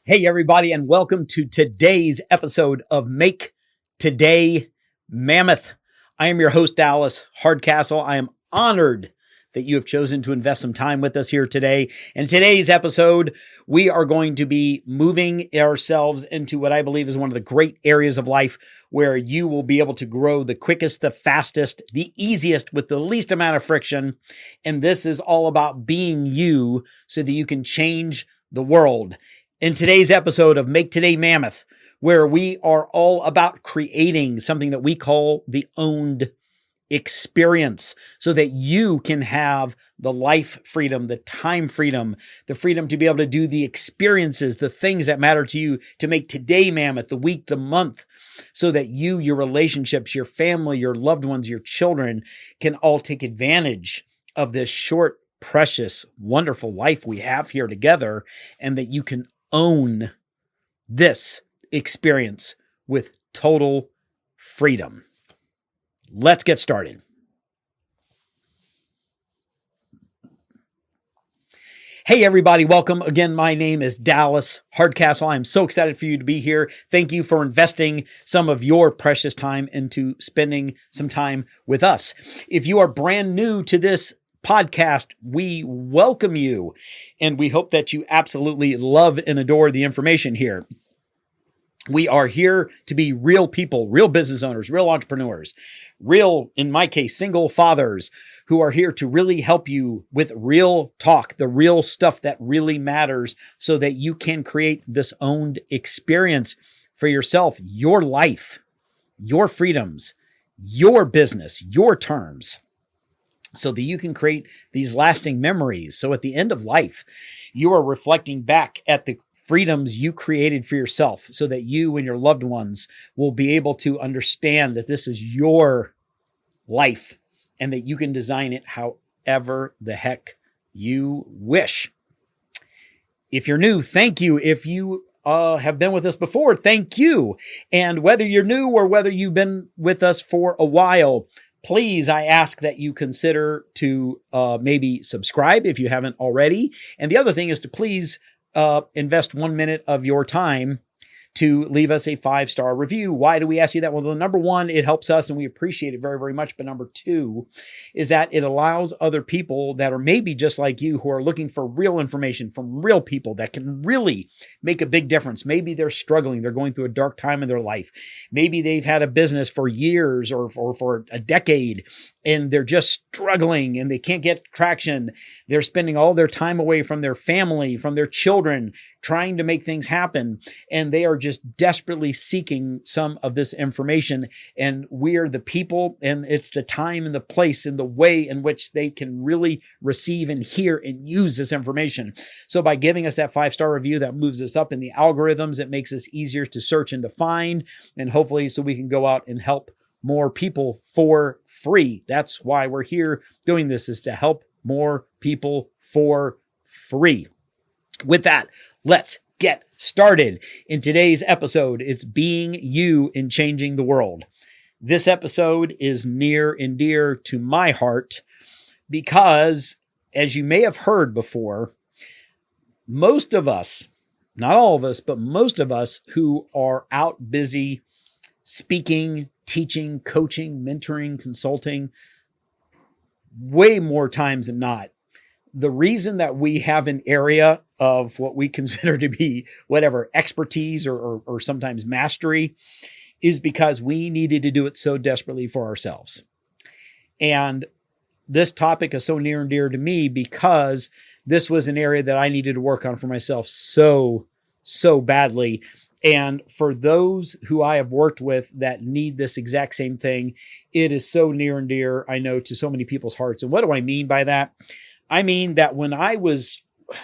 Hey, everybody, and welcome to today's episode of Make Today Mammoth. I am your host, Dallas Hardcastle. I am honored that you have chosen to invest some time with us here today. In today's episode, we are going to be moving ourselves into what I believe is one of the great areas of life where you will be able to grow the quickest, the fastest, the easiest with the least amount of friction. And this is all about being you so that you can change the world. In today's episode of Make Today Mammoth, where we are all about creating something that we call the owned experience so that you can have the life freedom, the time freedom, the freedom to be able to do the experiences, the things that matter to you, to make today mammoth, the week, the month, so that you, your relationships, your family, your loved ones, your children can all take advantage of this short, precious, wonderful life we have here together, and that you can own this experience with total freedom. Let's get started. Hey, everybody. Welcome. Again, my name is Dallas Hardcastle. I'm so excited for you to be here. Thank you for investing some of your precious time into spending some time with us. If you are brand new to this podcast, we welcome you, and we hope that you absolutely love and adore the information here. We are here to be real people, real business owners, real entrepreneurs, real, in my case, single fathers who are here to really help you with real talk, the real stuff that really matters, so that you can create this owned experience for yourself, your life, your freedoms, your business, your terms, so that you can create these lasting memories. So at the end of life, you are reflecting back at the freedoms you created for yourself, so that you and your loved ones will be able to understand that this is your life and that you can design it however the heck you wish. If you're new, thank you. If you have been with us before, thank you. And whether you're new or whether you've been with us for a while, please, I ask that you consider to maybe subscribe if you haven't already. And the other thing is to please invest 1 minute of your time to leave us a 5-star review. Why do we ask you that? Well, number one, it helps us and we appreciate it very, very much. But number two is that it allows other people that are maybe just like you, who are looking for real information from real people that can really make a big difference. Maybe they're struggling. They're going through a dark time in their life. Maybe they've had a business for years or for a decade, and they're just struggling and they can't get traction. They're spending all their time away from their family, from their children, trying to make things happen. And they are just desperately seeking some of this information. And we're the people, and it's the time and the place and the way in which they can really receive and hear and use this information. So by giving us that 5-star review, that moves us up in the algorithms. It makes us easier to search and to find, and hopefully so we can go out and help more people for free. That's why we're here doing this, is to help more people for free. With that, let's get started. In today's episode, it's being you in changing the world. This episode is near and dear to my heart because, as you may have heard before, most of us, not all of us, but most of us who are out busy speaking, teaching, coaching, mentoring, consulting, way more times than not, the reason that we have an area of what we consider to be whatever expertise or sometimes mastery is because we needed to do it so desperately for ourselves. And this topic is so near and dear to me because this was an area that I needed to work on for myself so badly. And for those who I have worked with that need this exact same thing, it is so near and dear, I know, to so many people's hearts. And what do I mean by that? I mean that when I was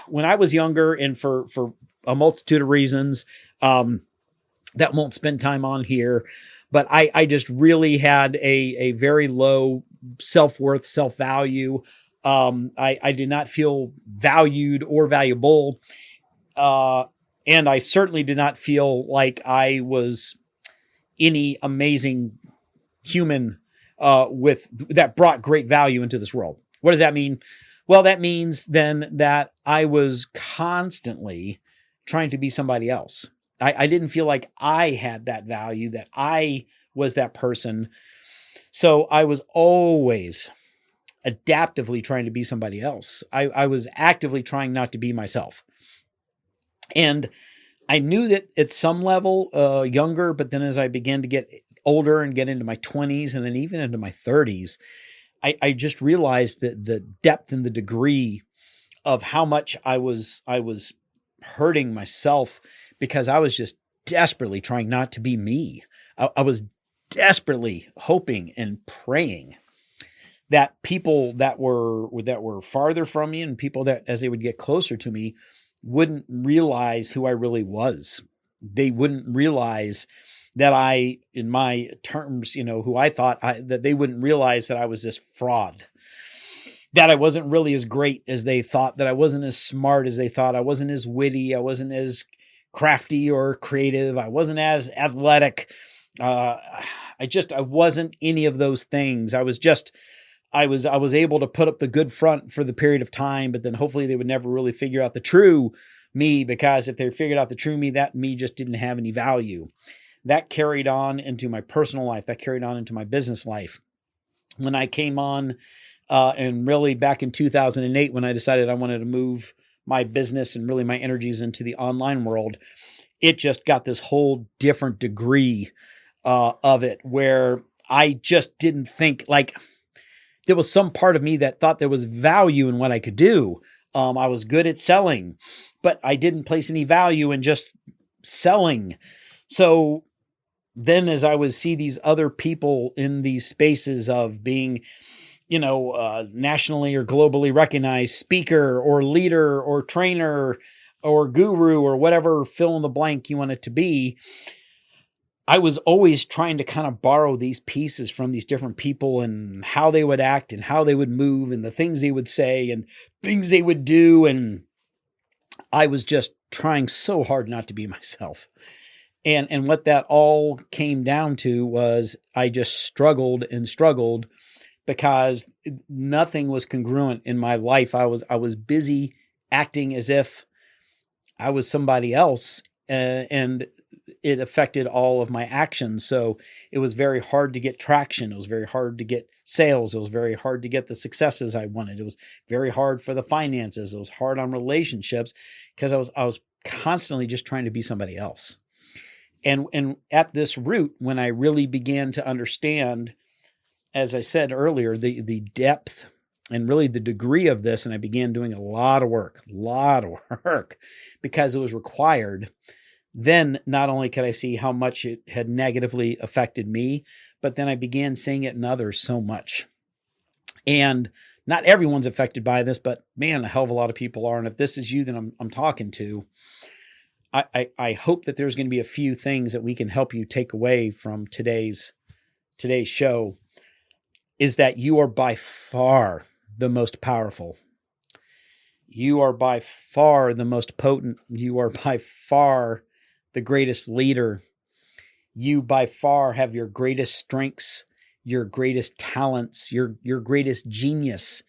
younger, and for a multitude of reasons that won't spend time on here, but I just really had a very low self-worth, self-value. I did not feel valued or valuable. And I certainly did not feel like I was any amazing human with that brought great value into this world. What does that mean? Well, that means then that I was constantly trying to be somebody else. I didn't feel like I had that value, that I was that person. So I was always adaptively trying to be somebody else. I was actively trying not to be myself. And I knew that at some level, younger, but then as I began to get older and get into my 20s and then even into my 30s, I just realized that the depth and the degree of how much I was hurting myself because I was just desperately trying not to be me. I was desperately hoping and praying that people that were farther from me and people that as they would get closer to me wouldn't realize who I really was. They wouldn't realize that I, in my terms, who I thought that they wouldn't realize that I was this fraud, that I wasn't really as great as they thought, that I wasn't as smart as they thought. I wasn't as witty. I wasn't as crafty or creative. I wasn't as athletic. I wasn't any of those things. I was able to put up the good front for the period of time, but then hopefully they would never really figure out the true me, because if they figured out the true me, that me just didn't have any value. That carried on into my personal life. That carried on into my business life. When I came on, and really back in 2008, when I decided I wanted to move my business and really my energies into the online world, it just got this whole different degree of it, where I just didn't think, like, there was some part of me that thought there was value in what I could do. I was good at selling, but I didn't place any value in just selling. So then as I would see these other people in these spaces of being, nationally or globally recognized speaker or leader or trainer or guru or whatever fill in the blank you want it to be, I was always trying to kind of borrow these pieces from these different people and how they would act and how they would move and the things they would say and things they would do. And I was just trying so hard not to be myself. And what that all came down to was I just struggled and struggled because nothing was congruent in my life. I was busy acting as if I was somebody else, and it affected all of my actions. So it was very hard to get traction. It was very hard to get sales. It was very hard to get the successes I wanted. It was very hard for the finances. It was hard on relationships because I was constantly just trying to be somebody else. And at this root, when I really began to understand, as I said earlier, the depth and really the degree of this, and I began doing a lot of work because it was required, then not only could I see how much it had negatively affected me, but then I began seeing it in others so much. And not everyone's affected by this, but man, a hell of a lot of people are. And if this is you that I'm talking to, I hope that there's going to be a few things that we can help you take away from today's show, is that you are by far the most powerful. You are by far the most potent. You are by far the greatest leader. You by far have your greatest strengths, your greatest talents, your greatest genius,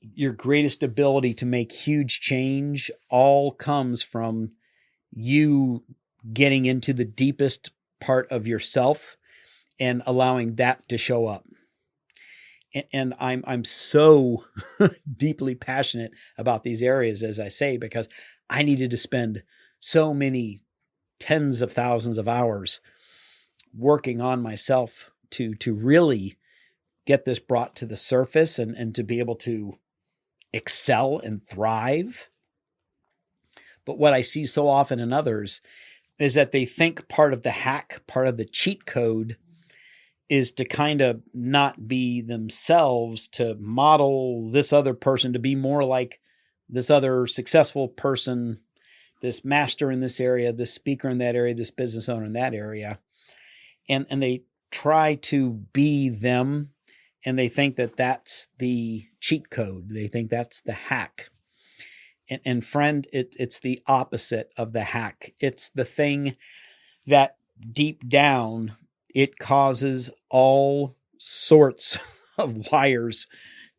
your greatest ability to make huge change all comes from you getting into the deepest part of yourself and allowing that to show up. And I'm so deeply passionate about these areas, as I say, because I needed to spend so many tens of thousands of hours working on myself to really get this brought to the surface and to be able to excel and thrive. But what I see so often in others is that they think part of the hack, part of the cheat code is to kind of not be themselves, to model this other person, to be more like this other successful person, this master in this area, this speaker in that area, this business owner in that area. And they try to be them, and they think that that's the cheat code. They think that's the hack. And friend, it's the opposite of the hack. It's the thing that deep down, it causes all sorts of wires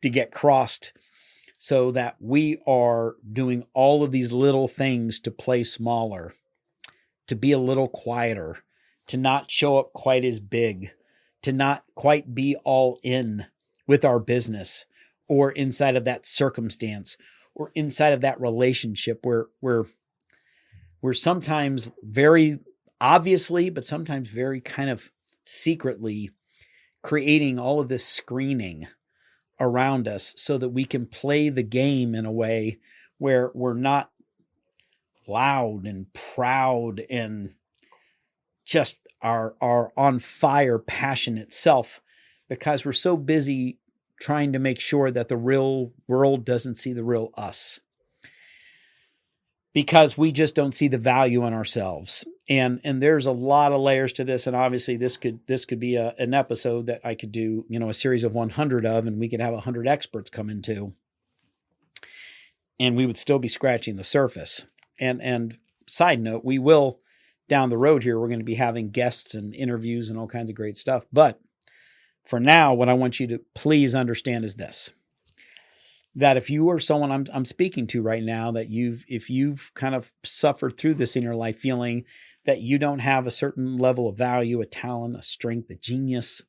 to get crossed so that we are doing all of these little things to play smaller, to be a little quieter, to not show up quite as big, to not quite be all in with our business or inside of that circumstance or inside of that relationship where we're sometimes very obviously, but sometimes very kind of secretly creating all of this screening around us so that we can play the game in a way where we're not loud and proud and just our on fire passion itself, because we're so busy trying to make sure that the real world doesn't see the real us, because we just don't see the value in ourselves. And there's a lot of layers to this. And obviously this could be an episode that I could do, a series of 100 of, and we could have 100 experts come into, and we would still be scratching the surface. And side note, we will down the road here, we're going to be having guests and interviews and all kinds of great stuff. But for now, what I want you to please understand is this: that if you are someone I'm speaking to right now, that if you've kind of suffered through this in your life, feeling that you don't have a certain level of value, a talent, a strength, a genius,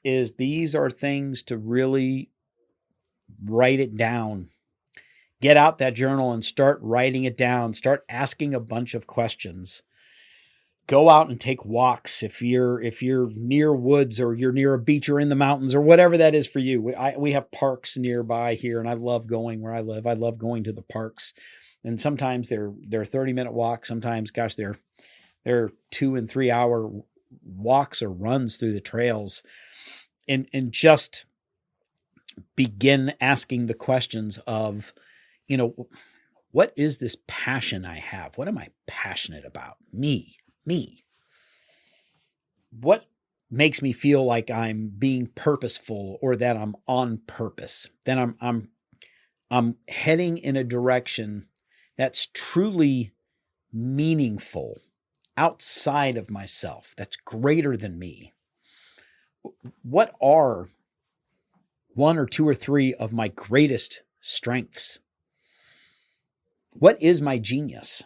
these are things to really write it down. Get out that journal and start writing it down. Start asking a bunch of questions. Go out and take walks if you're near woods or you're near a beach or in the mountains or whatever that is for you. We have parks nearby here, and I love going where I live. I love going to the parks, and sometimes they're 30-minute walks. Sometimes, gosh, they're 2 and 3 hour walks or runs through the trails, and just begin asking the questions of, what is this passion I have? What am I passionate about? Me. What makes me feel like I'm being purposeful, or that I'm on purpose? Then I'm heading in a direction that's truly meaningful outside of myself, that's greater than me. What are 1 or 2 or 3 of my greatest strengths? What is my genius?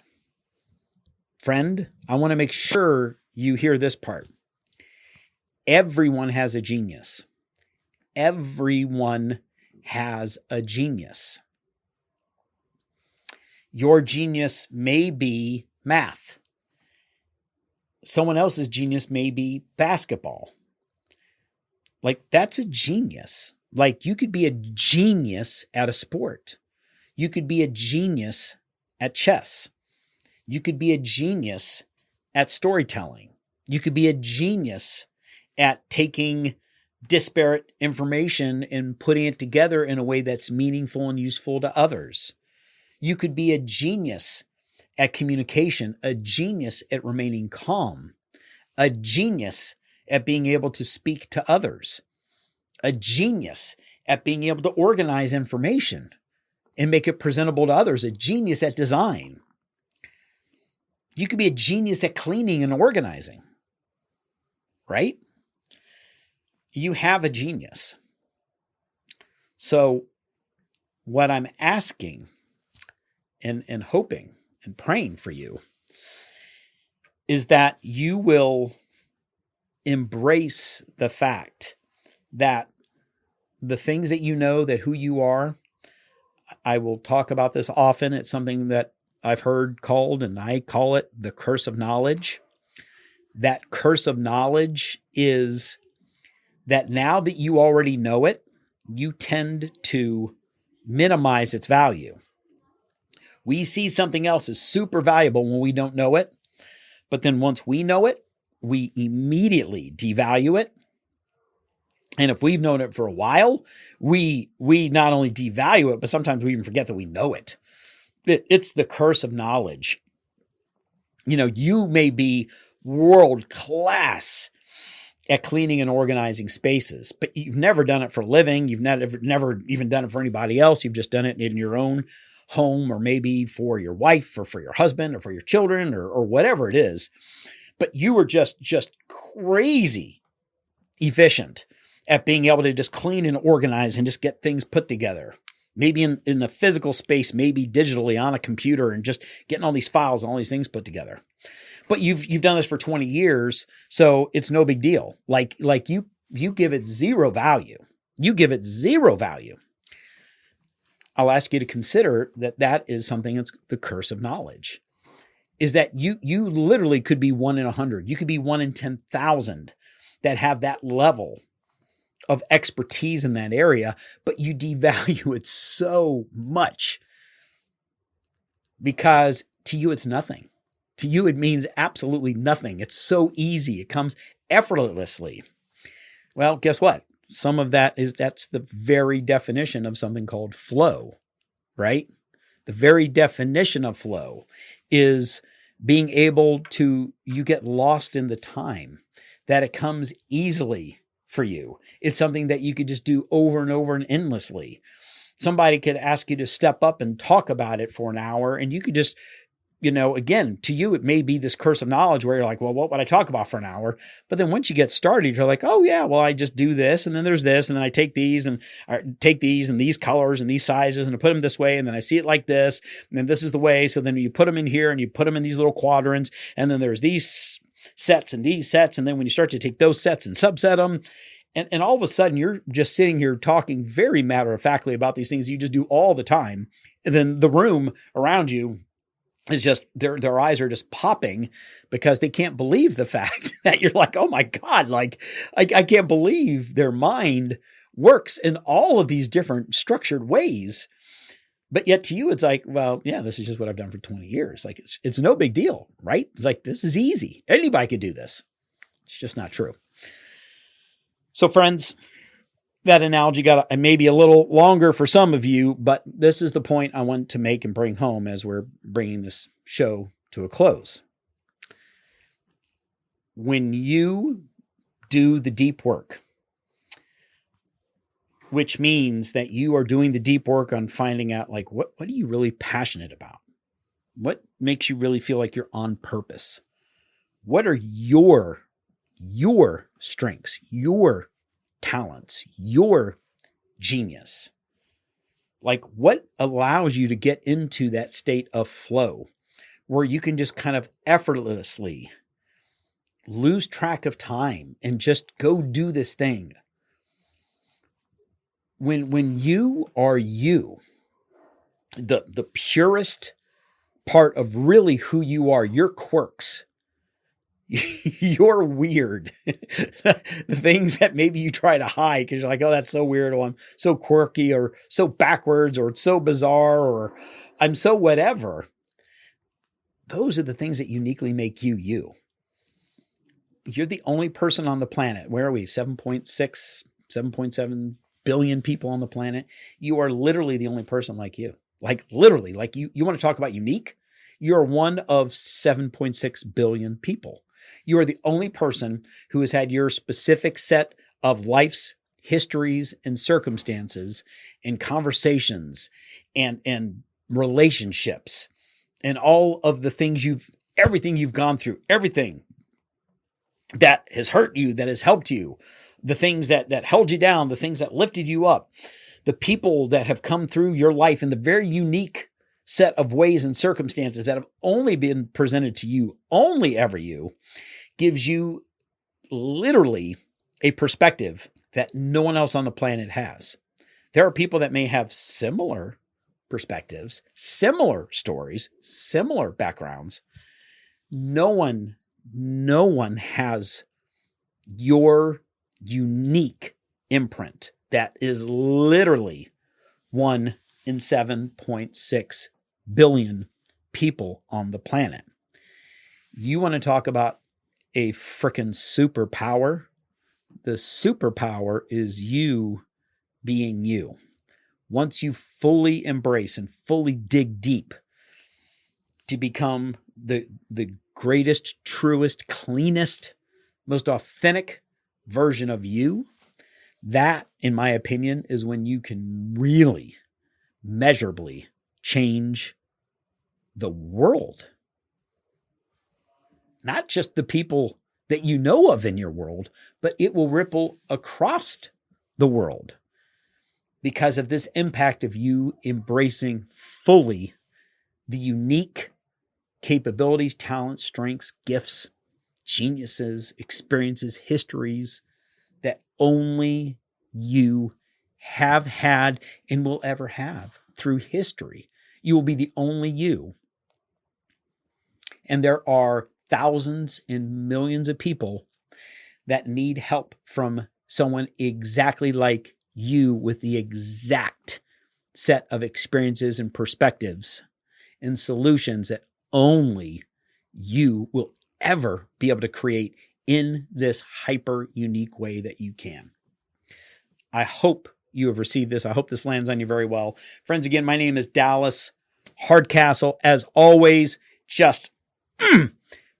Friend, I want to make sure you hear this part. Everyone has a genius. Everyone has a genius. Your genius may be math. Someone else's genius may be basketball. Like, that's a genius. Like, you could be a genius at a sport. You could be a genius at chess. You could be a genius at storytelling. You could be a genius at taking disparate information and putting it together in a way that's meaningful and useful to others. You could be a genius at communication, a genius at remaining calm, a genius at being able to speak to others, a genius at being able to organize information and make it presentable to others, a genius at design. You could be a genius at cleaning and organizing, right? You have a genius. So what I'm asking and hoping and praying for you is that you will embrace the fact that the things that you know, that who you are, I will talk about this often. It's something that I've heard called, and I call it, the curse of knowledge. That curse of knowledge is that now that you already know it, you tend to minimize its value. We see something else as super valuable when we don't know it, but then once we know it, we immediately devalue it. And if we've known it for a while, we not only devalue it, but sometimes we even forget that we know it. It's the curse of knowledge. You may be world class at cleaning and organizing spaces, but you've never done it for a living. You've never even done it for anybody else. You've just done it in your own home, or maybe for your wife or for your husband or for your children or whatever it is. But you were just crazy efficient at being able to just clean and organize and just get things put together. maybe in a physical space, maybe digitally on a computer, and just getting all these files and all these things put together. But you've done this for 20 years, so it's no big deal. Like you give it zero value. You give it zero value. I'll ask you to consider that is something that's the curse of knowledge. Is that you literally could be 1 in 100. You could be 1 in 10,000 that have that level of expertise in that area, but you devalue it so much because to you it's nothing. To you it means absolutely nothing. It's so easy. It comes effortlessly. Well, guess what? Some of that's the very definition of something called flow, right? The very definition of flow is being able to, you get lost in the time, that it comes easily for you. It's something that you could just do over and over and endlessly. Somebody could ask you to step up and talk about it for an hour, and you could just, again, to you, it may be this curse of knowledge where you're like, well, what would I talk about for an hour? But then once you get started, you're like, oh yeah, well, I just do this, and then there's this, and then I take these and these colors and these sizes and I put them this way, and then I see it like this, and then this is the way. So then you put them in here and you put them in these little quadrants, and then there's these sets and these sets. And then when you start to take those sets and subset them, and all of a sudden you're just sitting here talking very matter-of-factly about these things you just do all the time. And then the room around you is just, their eyes are just popping because they can't believe the fact that you're like, oh my God, like I can't believe their mind works in all of these different structured ways. But yet to you, it's like, well, yeah, this is just what I've done for 20 years. Like it's no big deal, right? It's like, this is easy. Anybody could do this. It's just not true. So friends, that analogy got maybe a little longer for some of you, but this is the point I want to make and bring home as we're bringing this show to a close. When you do the deep work, which means that you are doing the deep work on finding out, like, what are you really passionate about? What makes you really feel like you're on purpose? What are your strengths, your talents, your genius? Like, what allows you to get into that state of flow where you can just kind of effortlessly lose track of time and just go do this thing? When you are you, the purest part of really who you are, your quirks, you're weird, the things that maybe you try to hide because you're like, oh, that's so weird, or I'm so quirky, or so backwards, or it's so bizarre, or I'm so whatever. Those are the things that uniquely make you you. You're the only person on the planet. Where are we? 7.6, 7.7 billion people on the planet. You are literally the only person like you. Like literally, like you want to talk about unique? You're one of 7.6 billion people. You are the only person who has had your specific set of life's histories and circumstances and conversations and relationships and all of the things everything you've gone through, everything that has hurt you, that has helped you, the things that held you down, the things that lifted you up, the people that have come through your life in the very unique set of ways and circumstances that have only been presented to you, only ever you, gives you literally a perspective that no one else on the planet has. There are people that may have similar perspectives, similar stories, similar backgrounds. No one has your unique imprint that is literally 1 in 7.6 billion people on the planet. You want to talk about a freaking superpower? The superpower is you being you. Once you fully embrace and fully dig deep to become the greatest, truest, cleanest, most authentic version of you, that, in my opinion, is when you can really measurably change the world. Not just the people that you know of in your world, but it will ripple across the world. because of this impact of you embracing fully the unique capabilities, talents, strengths, gifts, geniuses, experiences, histories that only you have had and will ever have through history. You will be the only you. And there are thousands and millions of people that need help from someone exactly like you with the exact set of experiences and perspectives and solutions that only you will ever be able to create in this hyper unique way that you can. I hope you have received this. I hope this lands on you very well. Friends, again, my name is Dallas Hardcastle. As always, just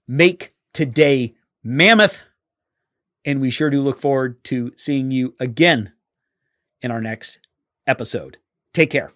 make today mammoth. And we sure do look forward to seeing you again in our next episode. Take care.